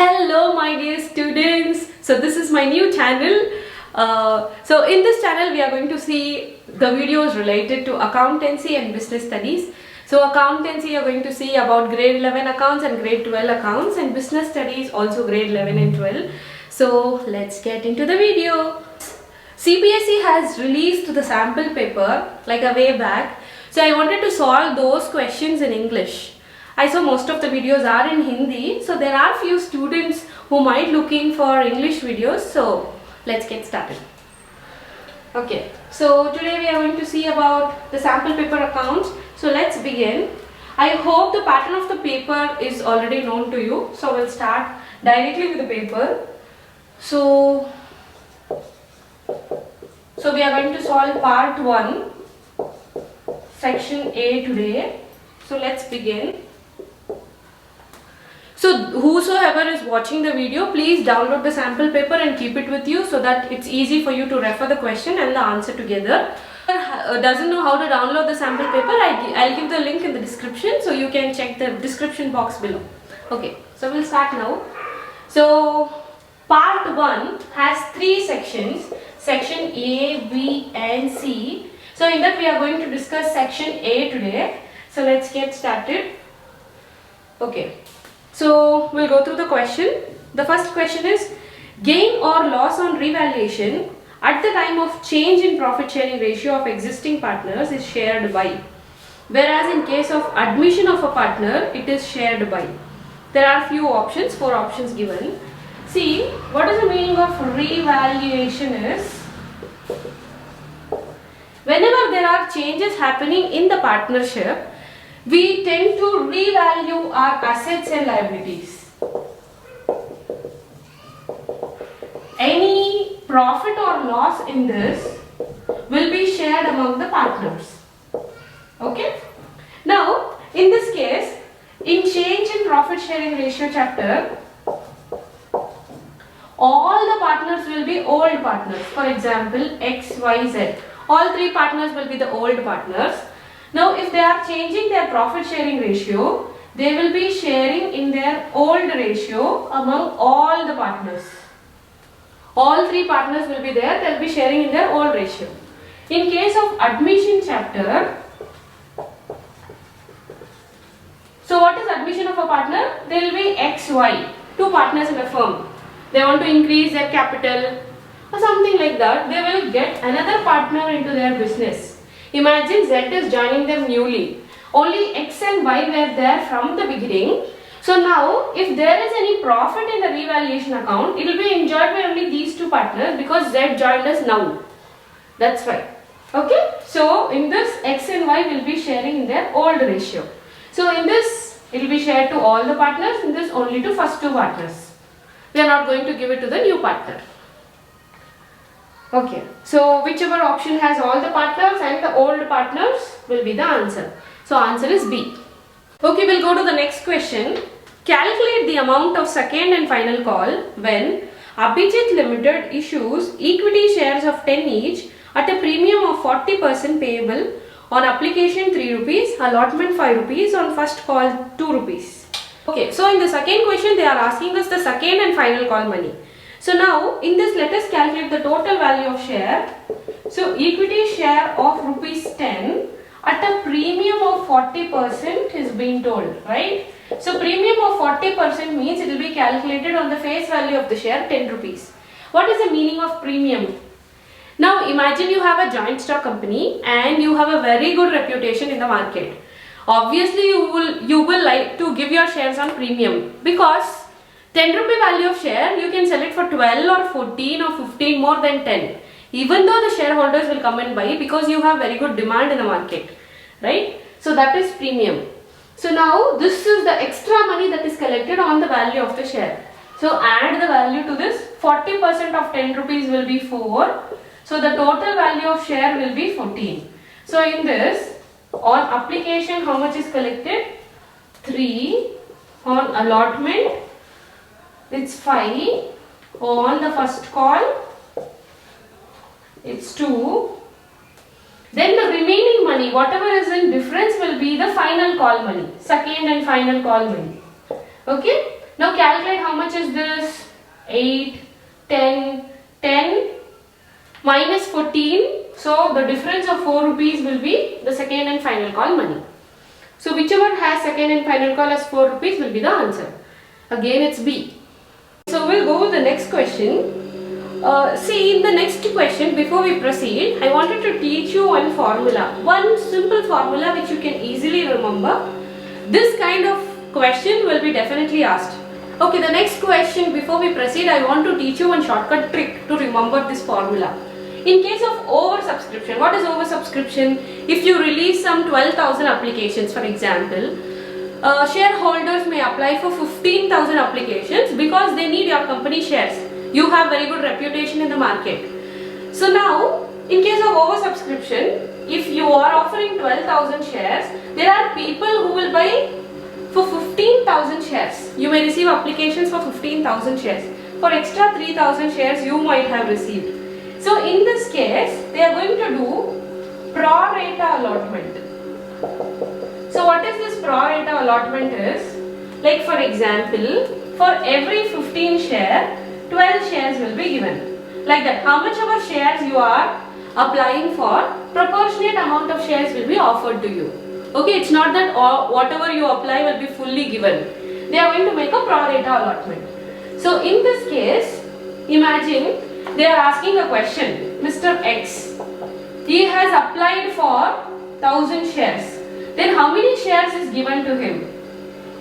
Hello my dear students. So this is my new channel. So in this channel we are going to see the videos related to accountancy and business studies. So accountancy you are going to see about grade 11 accounts and grade 12 accounts, and business studies also grade 11 and 12. So let's get into the video. CBSE has released the sample paper like a way back. So I wanted to solve those questions in English. I saw most of the videos are in Hindi, so there are few students who might looking for English videos. So let's get started. Okay, so today we are going to see about the sample paper accounts. So let's begin. I hope the pattern of the paper is already known to you. So we'll start directly with the paper. So we are going to solve part 1, section A today. So let's begin. So whosoever is watching the video, please download the sample paper and keep it with you so that it's easy for you to refer the question and the answer together. Doesn't know how to download the sample paper, I'll give the link in the description, so you can check the description box below. Okay, so we'll start now. So part 1 has 3 sections, section A, B and C. So in that we are going to discuss section A today. So let's get started. Okay. So we'll go through the question. The first question is, gain or loss on revaluation at the time of change in profit sharing ratio of existing partners is shared by, whereas in case of admission of a partner it is shared by. There are few options, 4 options given. See, what is the meaning of revaluation is, whenever there are changes happening in the partnership, we tend to revalue our assets and liabilities. Any profit or loss in this will be shared among the partners. Okay. Now, in this case, in change in profit sharing ratio chapter, all the partners will be old partners. For example, X, Y, Z. All 3 partners will be the old partners. Now, if they are changing their profit sharing ratio, they will be sharing in their old ratio among all the partners. All 3 partners will be there, they will be sharing in their old ratio. In case of admission chapter, so what is admission of a partner? There will be X, Y, 2 partners in a firm. They want to increase their capital or something like that. They will get another partner into their business. Imagine Z is joining them newly. Only X and Y were there from the beginning. So now, if there is any profit in the revaluation account, it will be enjoyed by only these 2 partners because Z joined us now. That's why. Okay. So in this, X and Y will be sharing in their old ratio. So in this, it will be shared to all the partners. In this, only to first 2 partners. We are not going to give it to the new partner. Okay, so whichever option has all the partners and the old partners will be the answer. So answer is B. Okay, we'll go to the next question. Calculate the amount of second and final call when Abhijit Limited issues equity shares of 10 each at a premium of 40% payable on application 3 rupees, allotment 5 rupees, on first call 2 rupees. Okay, so in the second question they are asking us the second and final call money. So now in this, let us calculate the total value of share. So equity share of rupees 10 at a premium of 40% is being told, right? So premium of 40% means it will be calculated on the face value of the share, 10 rupees. What is the meaning of premium? Now imagine you have a joint stock company and you have a very good reputation in the market. Obviously you will like to give your shares on premium, because 10 rupee value of share, you can sell it for 12 or 14 or 15 more than 10. Even though the shareholders will come and buy, because you have very good demand in the market. Right? So that is premium. So now this is the extra money that is collected on the value of the share. So add the value to this. 40% of 10 rupees will be 4. So the total value of share will be 14. So in this, on application how much is collected? 3. On allotment, it's 5. On the first call, it's 2. Then the remaining money, whatever is in difference, will be the final call money, second and final call money. Okay. Now calculate how much much is this? 8, 10, 10 minus 14. So the difference of 4 rupees will be the second and final call money. So whichever has second and final call as 4 rupees will be the answer. Again it's B. So we'll go with the next question. See, in the next question, before we proceed, I wanted to teach you one formula. One simple formula which you can easily remember. This kind of question will be definitely asked. Okay, the next question, before we proceed, I want to teach you one shortcut trick to remember this formula. In case of oversubscription, what is oversubscription? If you release some 12,000 applications, for example, shareholders may apply for 15,000 applications because they need your company shares. You have very good reputation in the market. So now, in case of oversubscription, if you are offering 12,000 shares, there are people who will buy for 15,000 shares. You may receive applications for 15,000 shares. For extra 3,000 shares you might have received. So in this case, they are going to do pro rata allotment. So what is this pro rata allotment is? Like for example, for every 15 share, 12 shares will be given. Like that, how much ever shares you are applying for, proportionate amount of shares will be offered to you. Okay, it's not that whatever you apply will be fully given. They are going to make a pro rata allotment. So in this case, imagine they are asking a question. Mr. X, he has applied for 1,000 shares. Then how many shares is given to him?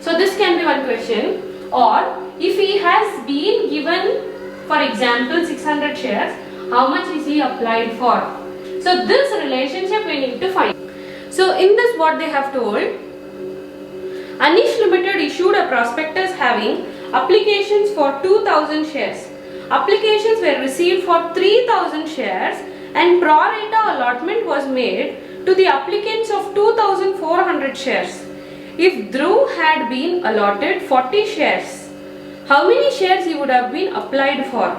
So this can be one question. Or if he has been given, for example, 600 shares, how much is he applied for? So this relationship we need to find. So in this what they have told, Anish Limited issued a prospectus having applications for 2,000 shares. Applications were received for 3,000 shares and pro rata allotment was made to the applicants of 2,400 shares. If Dhruv had been allotted 40 shares, how many shares he would have been applied for?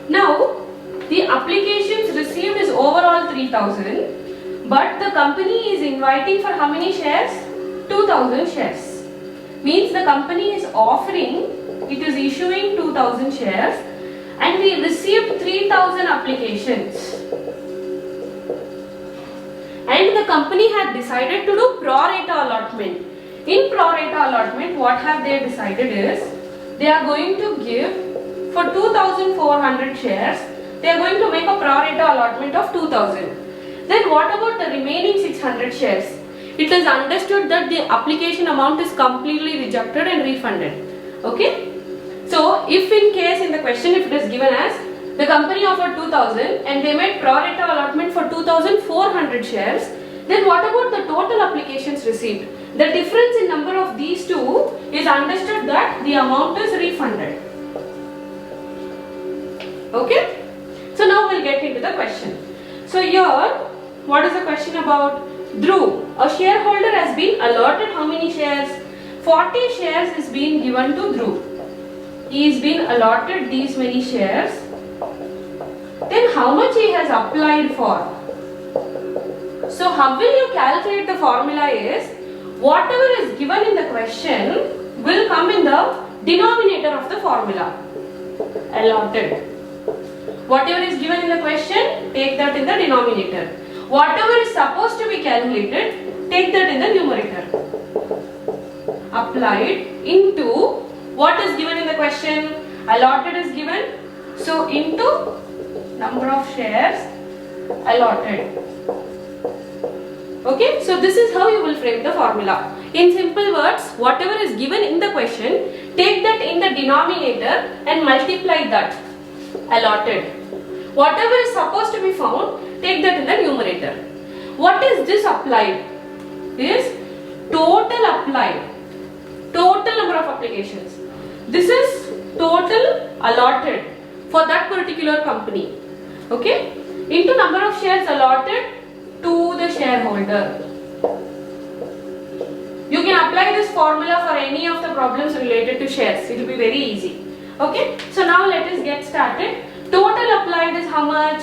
Now, the applications received is overall 3,000, but the company is inviting for how many shares? 2,000 shares. Means the company is offering, it is issuing 2,000 shares and we received 3,000 applications. And the company had decided to do pro rata allotment. In pro rata allotment, what have they decided is, they are going to give for 2,400 shares, they are going to make a pro rata allotment of 2,000. Then what about the remaining 600 shares? It is understood that the application amount is completely rejected and refunded. Okay? So if in case in the question if it is given as the company offered 2,000 and they made pro rata allotment for 2,400 shares, then what about the total applications received? The difference in number of these two is understood that the amount is refunded. Okay? So now we'll get into the question. So here, what is the question about? Dhruv, a shareholder has been allotted how many shares? 40 shares is being given to Dhruv. He is being allotted these many shares. Then how much he has applied for? So how will you calculate the formula is, whatever is given in the question will come in the denominator of the formula. Allotted. Whatever is given in the question, take that in the denominator. Whatever is supposed to be calculated, take that in the numerator. Applied into what is given in the question? Allotted is given. So into number of shares allotted. Okay, so this is how you will frame the formula. In simple words, whatever is given in the question, take that in the denominator and multiply that. Allotted. Whatever is supposed to be found, take that in the numerator. What is this applied? Is total applied. Total number of applications. This is total allotted for that particular company. Okay? Into number of shares allotted to the shareholder. You can apply this formula for any of the problems related to shares. It will be very easy. Okay? So now let us get started. Total applied is how much?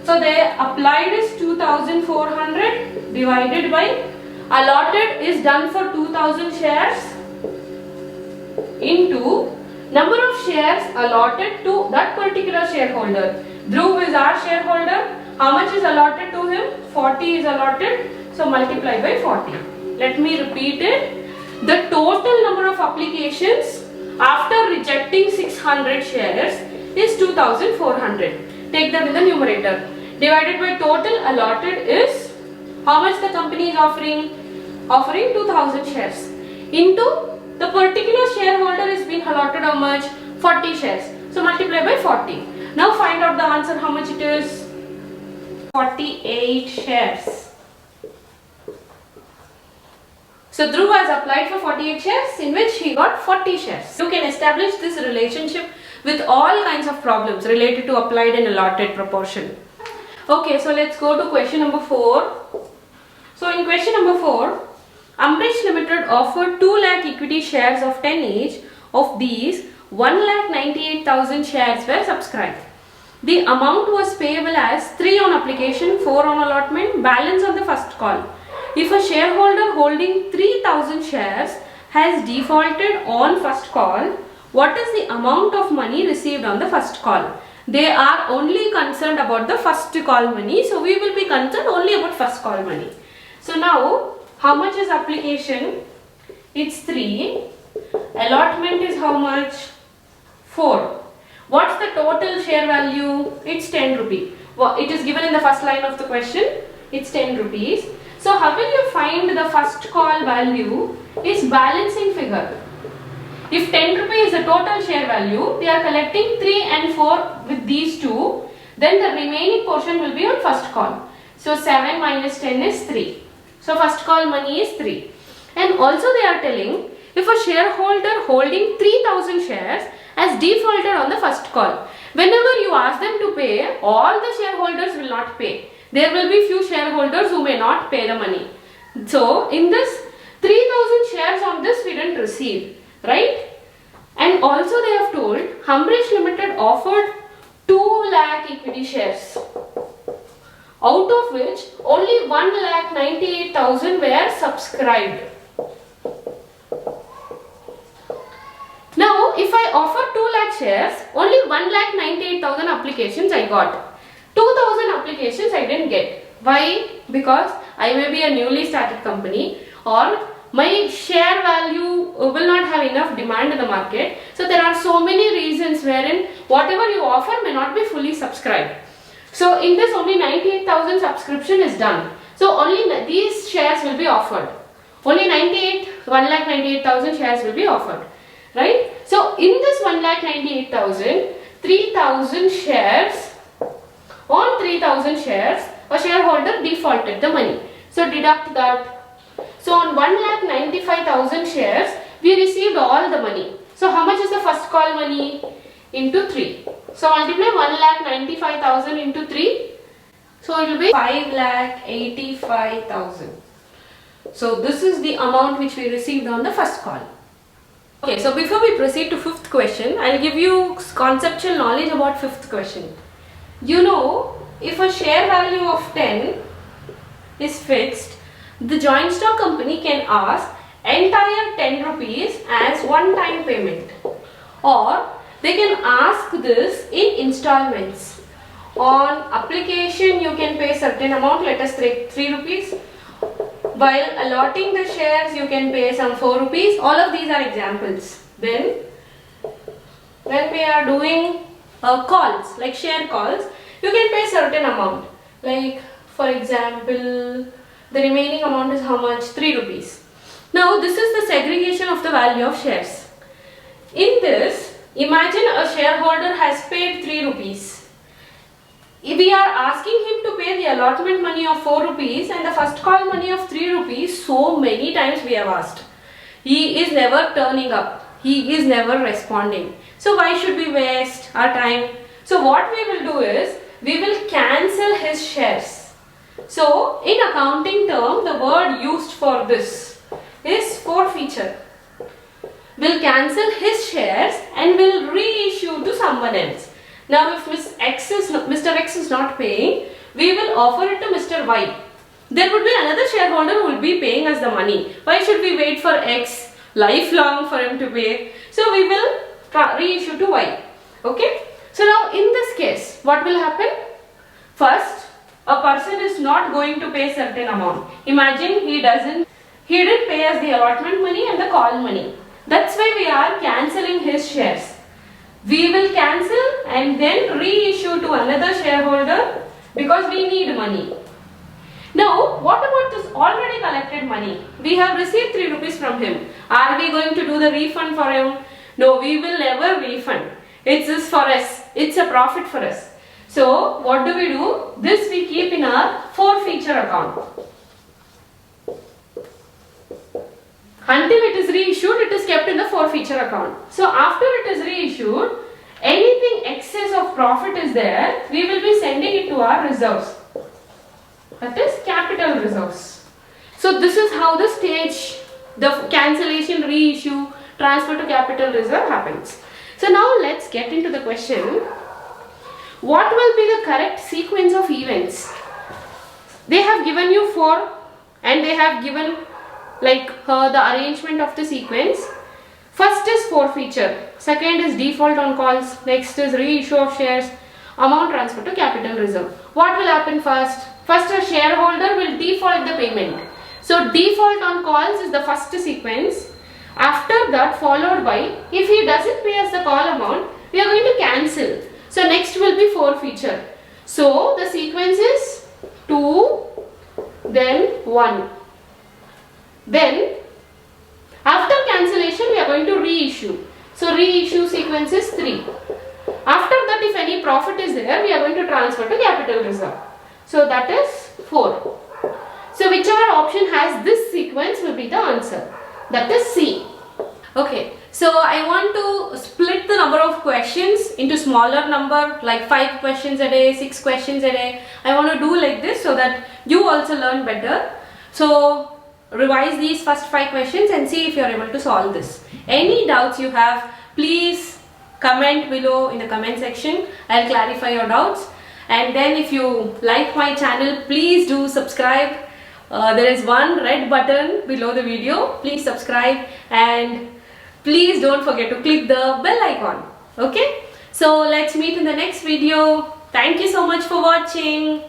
So they applied is 2,400 divided by allotted is done for 2,000 shares. into number of shares allotted to that particular shareholder. Dhruv is our shareholder. How much is allotted to him? 40 is allotted. So multiply by 40. Let me repeat it. The total number of applications after rejecting 600 shares is 2400. Take that in the numerator. Divided by total allotted is how much the company is offering? Offering 2000 shares. Into the particular shareholder is being allotted how much? 40 shares. So multiply by 40. Now find out the answer how much it is. 48 shares. So Dhruv has applied for 48 shares in which he got 40 shares. You can establish this relationship with all kinds of problems related to applied and allotted proportion. Okay, so let's go to question number 4. So in question number 4, Amrish Limited offered 2 lakh equity shares of 10 each. Of these, 1,98,000 shares were subscribed. The amount was payable as 3 on application, 4 on allotment, balance on the first call. If a shareholder holding 3,000 shares has defaulted on first call, what is the amount of money received on the first call? They are only concerned about the first call money, so we will be concerned only about first call money. So now, how much is application? It's 3. Allotment is how much? 4. What's the total share value? It's 10 rupee. Well, it is given in the first line of the question. It's 10 rupees. So how will you find the first call value? Is balancing figure. If 10 rupee is the total share value, they are collecting 3 and 4 with these two. Then the remaining portion will be on first call. So 7 minus 10 is 3. So first call money is 3. And also they are telling if a shareholder holding 3,000 shares has defaulted on the first call. Whenever you ask them to pay, all the shareholders will not pay. There will be few shareholders who may not pay the money. So in this 3,000 shares on this we didn't receive, right? And also they have told Amrish Limited offered 2 lakh equity shares, out of which only 1,98,000 were subscribed. Now, if I offer 2 lakh shares, only 1,98,000 applications I got. 2,000 applications I didn't get. Why? Because I may be a newly started company or my share value will not have enough demand in the market. So there are so many reasons wherein whatever you offer may not be fully subscribed. So in this only 98,000 subscription is done. So only these shares will be offered. Only 1,98,000 shares will be offered. Right? So in this 1,98,000, 3,000 shares, on 3,000 shares, a shareholder defaulted the money. So deduct that. So on 1,95,000 shares, we received all the money. So how much is the first call money? Into 3. So multiply 1,95,000 into 3. So it will be 5,85,000. So this is the amount which we received on the first call. Okay, so before we proceed to 5th question, I'll give you conceptual knowledge about 5th question. You know, if a share value of 10 is fixed, the joint stock company can ask entire 10 rupees as one-time payment, or they can ask this in installments. On application, you can pay certain amount, let us say 3 rupees. While allotting the shares, you can pay some 4 rupees. All of these are examples. Then, when we are doing calls, like share calls, you can pay certain amount. Like, for example, the remaining amount is how much? 3 rupees. Now, this is the segregation of the value of shares. In this, imagine a shareholder has paid 3 rupees. We are asking him to pay the allotment money of 4 rupees and the first call money of 3 rupees. So many times we have asked. He is never turning up. He is never responding. So why should we waste our time? So what we will do is, we will cancel his shares. So in accounting term, the word used for this is forfeiture. We'll cancel his shares and will reissue to someone else. Now if Mr. X is not paying, we will offer it to Mr. Y. There would be another shareholder who will be paying us the money. Why should we wait for X lifelong for him to pay. So we will reissue to Y. Okay. So now in this case, what will happen? First, a person is not going to pay certain amount. Imagine he didn't pay us the allotment money and the call money. That's why we are cancelling his shares. We will cancel and then reissue to another shareholder because we need money. Now, what about this already collected money? We have received 3 rupees from him. Are we going to do the refund for him? No, we will never refund. It's just for us. It's a profit for us. So, what do? This we keep in our forfeiture account. Until it is reissued, it is kept in the forfeiture account. So, after it is reissued, anything excess of profit is there, we will be sending it to our reserves. That is capital reserves. So, this is how the stage, the cancellation, reissue, transfer to capital reserve happens. So, now let's get into the question. What will be the correct sequence of events? They have given you 4 and they have given like the arrangement of the sequence. First is forfeiture, second is default on calls, next is reissue of shares, amount transfer to capital reserve. What will happen first? First a shareholder will default the payment. So default on calls is the first sequence. After that followed by, if he doesn't pay us the call amount, we are going to cancel. So next will be forfeiture. So the sequence is 2, then 1. Then after cancellation we are going to reissue. So reissue sequence is 3. After that, if any profit is there, we are going to transfer to capital reserve. So that is 4. So whichever option has this sequence will be the answer. That is C. Okay. So I want to split the number of questions into smaller number, like 5 questions a day, 6 questions a day. I want to do like this so that you also learn better. So revise these first 5 questions and see if you are able to solve this. Any doubts you have, please comment below in the comment section. I'll clarify your doubts. And then if you like my channel, please do subscribe. There is one red button below the video. Please subscribe and please don't forget to click the bell icon. Okay? So let's meet in the next video. Thank you so much for watching.